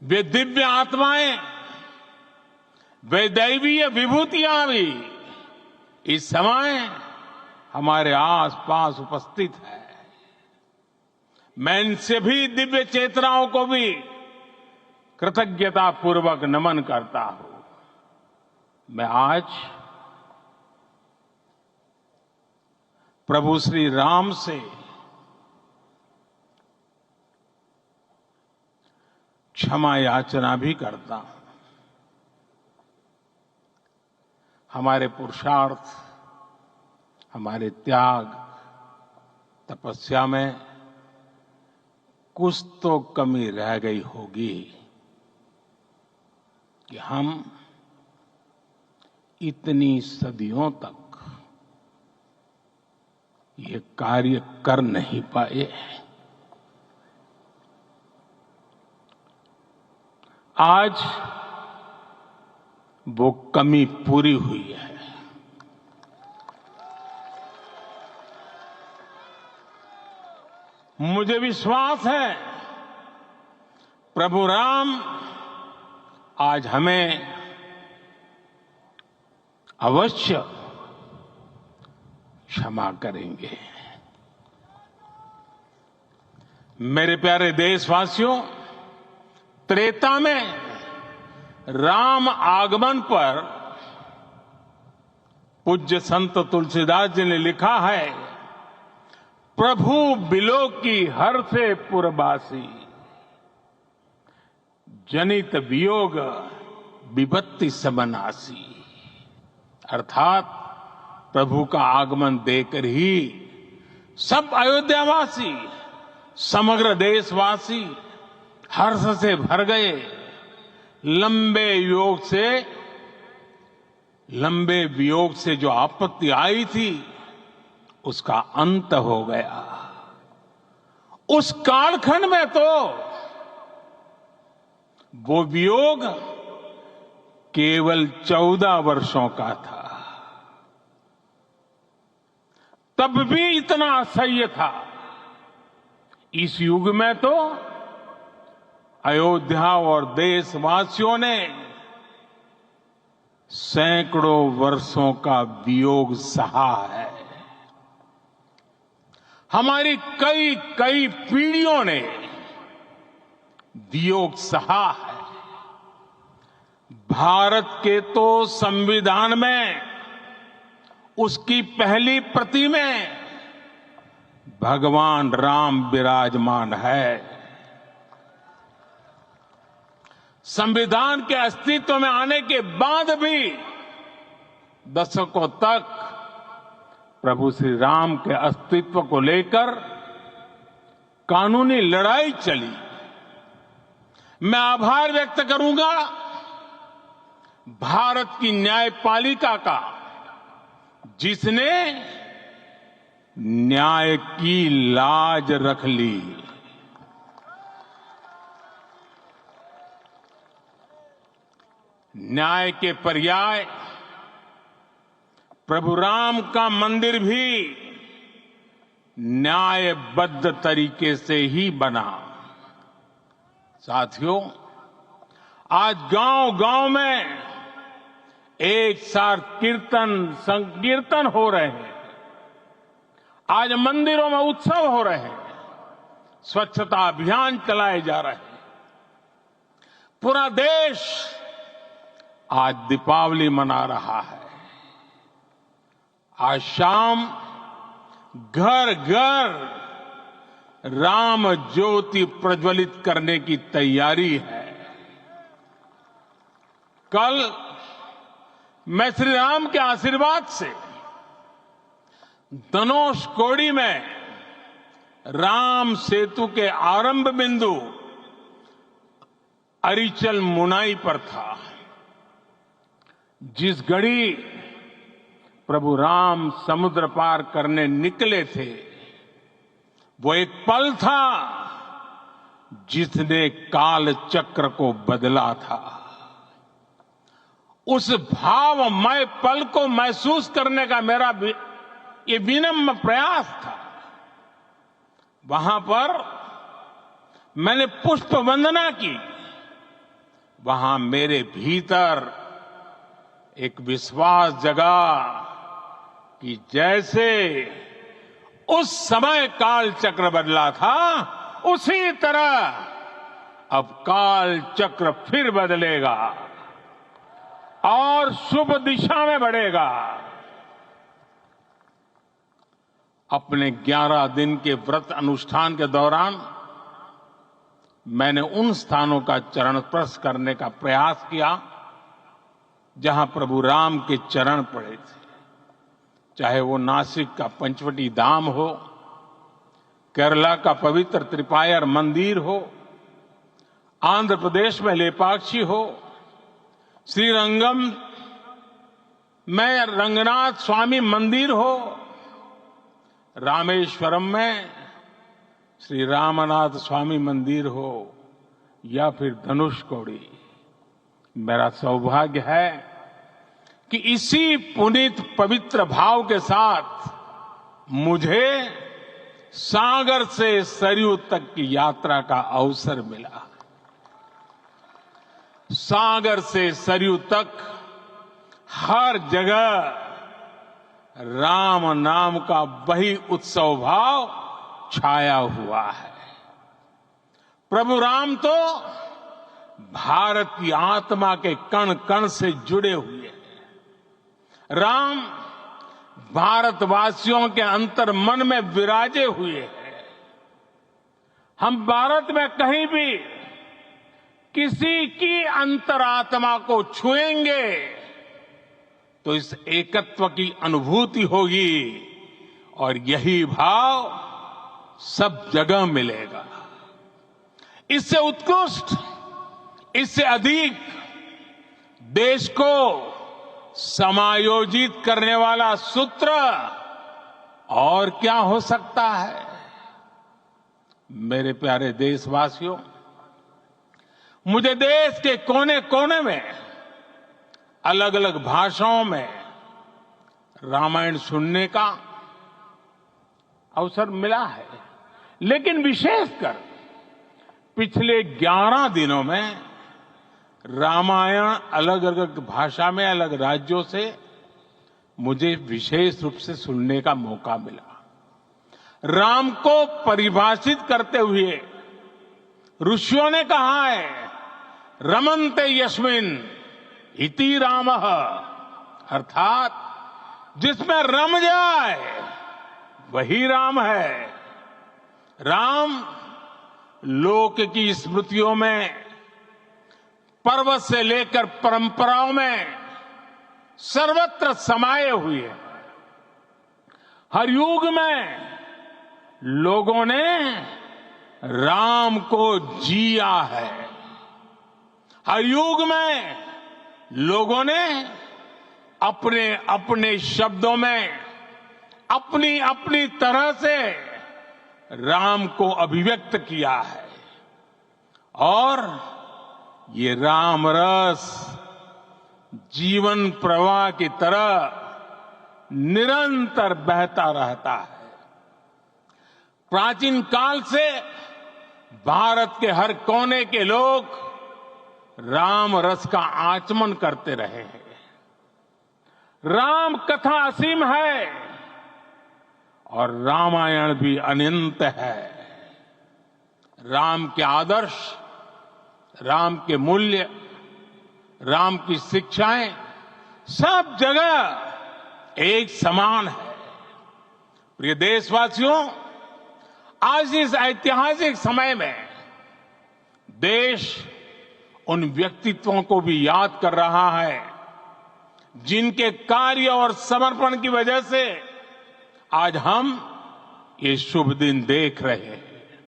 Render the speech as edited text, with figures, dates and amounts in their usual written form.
वे दिव्य आत्माएं, वे दैवीय विभूतियां भी इस समय हमारे आसपास उपस्थित है। मैं इन सभी दिव्य चेतनाओं को भी कृतज्ञता पूर्वक नमन करता हूं। मैं आज प्रभु श्री राम से क्षमा याचना भी करता हूं। हमारे पुरुषार्थ, हमारे त्याग, तपस्या में कुछ तो कमी रह गई होगी कि हम इतनी सदियों तक ये कार्य कर नहीं पाए। आज वो कमी पूरी हुई है। मुझे विश्वास है प्रभु राम आज हमें अवश्य क्षमा करेंगे। मेरे प्यारे देशवासियों, त्रेता में राम आगमन पर पूज्य संत तुलसीदास जी ने लिखा है, प्रभु बिलो की हर से पुरबासी, जनित वियोग विपत्ति सबनासी। अर्थात प्रभु का आगमन देकर ही सब अयोध्यावासी, समग्र देशवासी हर्ष से भर गए। लंबे वियोग से जो आपत्ति आई थी उसका अंत हो गया। उस कालखंड में तो वो वियोग केवल 14 वर्षों का था, तब भी इतना असह्य था। इस युग में तो अयोध्या और देशवासियों ने सैकड़ों वर्षों का वियोग सहा है। हमारी कई कई पीढ़ियों ने वियोग सहा है। भारत के तो संविधान में उसकी पहली प्रति में भगवान राम विराजमान है। संविधान के अस्तित्व में आने के बाद भी दशकों तक प्रभु श्री राम के अस्तित्व को लेकर कानूनी लड़ाई चली। मैं आभार व्यक्त करूंगा भारत की न्यायपालिका का, जिसने न्याय की लाज रख ली। न्याय के पर्याय प्रभु राम का मंदिर भी न्यायबद्ध तरीके से ही बना। साथियों, आज गांव-गांव में एक साथ कीर्तन संकीर्तन हो रहे हैं। आज मंदिरों में उत्सव हो रहे हैं, स्वच्छता अभियान चलाए जा रहे हैं। पूरा देश आज दीपावली मना रहा है। आज शाम घर घर राम ज्योति प्रज्वलित करने की तैयारी है। कल मैं श्री राम के आशीर्वाद से धनुषकोडी में राम सेतु के आरंभ बिंदु अरिचल मुनाई पर था। जिस घड़ी प्रभु राम समुद्र पार करने निकले थे, वो एक पल था जिसने काल चक्र को बदला था। उस भावमय पल को महसूस करने का मेरा ये विनम्र प्रयास था। वहां पर मैंने पुष्प वंदना की वहां मेरे भीतर एक विश्वास जगा कि जैसे उस समय काल चक्र बदला था, उसी तरह अब काल चक्र फिर बदलेगा और शुभ दिशा में बढ़ेगा। अपने 11 दिन के व्रत अनुष्ठान के दौरान मैंने उन स्थानों का चरण स्पर्श करने का प्रयास किया जहां प्रभु राम के चरण पड़े थे, चाहे वो नासिक का पंचवटी धाम हो, केरला का पवित्र त्रिपायर मंदिर हो, आंध्र प्रदेश में लेपाक्षी हो, श्रीरंगम में रंगनाथ स्वामी मंदिर हो, रामेश्वरम में श्री रामनाथ स्वामी मंदिर हो, या फिर धनुषकोडी। मेरा सौभाग्य है कि इसी पुनीत पवित्र भाव के साथ मुझे सागर से सरयू तक की यात्रा का अवसर मिला। सागर से सरयू तक हर जगह राम नाम का वही उत्सव भाव छाया हुआ है। प्रभु राम तो भारत की आत्मा के कण कण से जुड़े हुए हैं। राम भारतवासियों के अंतर मन में विराजे हुए हैं। हम भारत में कहीं भी किसी की अंतरात्मा को छुएंगे तो इस एकत्व की अनुभूति होगी और यही भाव सब जगह मिलेगा। इससे उत्कृष्ट, इससे अधिक देश को समायोजित करने वाला सूत्र और क्या हो सकता है। मेरे प्यारे देशवासियों, मुझे देश के कोने कोने में अलग अलग भाषाओं में रामायण सुनने का अवसर मिला है, लेकिन विशेषकर पिछले 11 दिनों में रामायण अलग अलग भाषा में अलग राज्यों से मुझे विशेष रूप से सुनने का मौका मिला। राम को परिभाषित करते हुए ऋषियों ने कहा है, रमन्ते यस्मिन् इति रामः, अर्थात जिसमें रम जाए वही राम है। राम लोक की स्मृतियों में, पर्व से लेकर परंपराओं में सर्वत्र समाये हुए हैं। हर युग में लोगों ने राम को जिया है। हर युग में लोगों ने अपने अपने शब्दों में अपनी अपनी तरह से राम को अभिव्यक्त किया है और ये राम रस जीवन प्रवाह की तरह निरंतर बहता रहता है। प्राचीन काल से भारत के हर कोने के लोग राम रस का आचमन करते रहे हैं। राम कथा असीम है और रामायण भी अनंत है। राम के आदर्श, राम के मूल्य, राम की शिक्षाएं सब जगह एक समान है। प्रिय देशवासियों, आज इस ऐतिहासिक समय में देश उन व्यक्तित्वों को भी याद कर रहा है जिनके कार्य और समर्पण की वजह से आज हम ये शुभ दिन देख रहे हैं।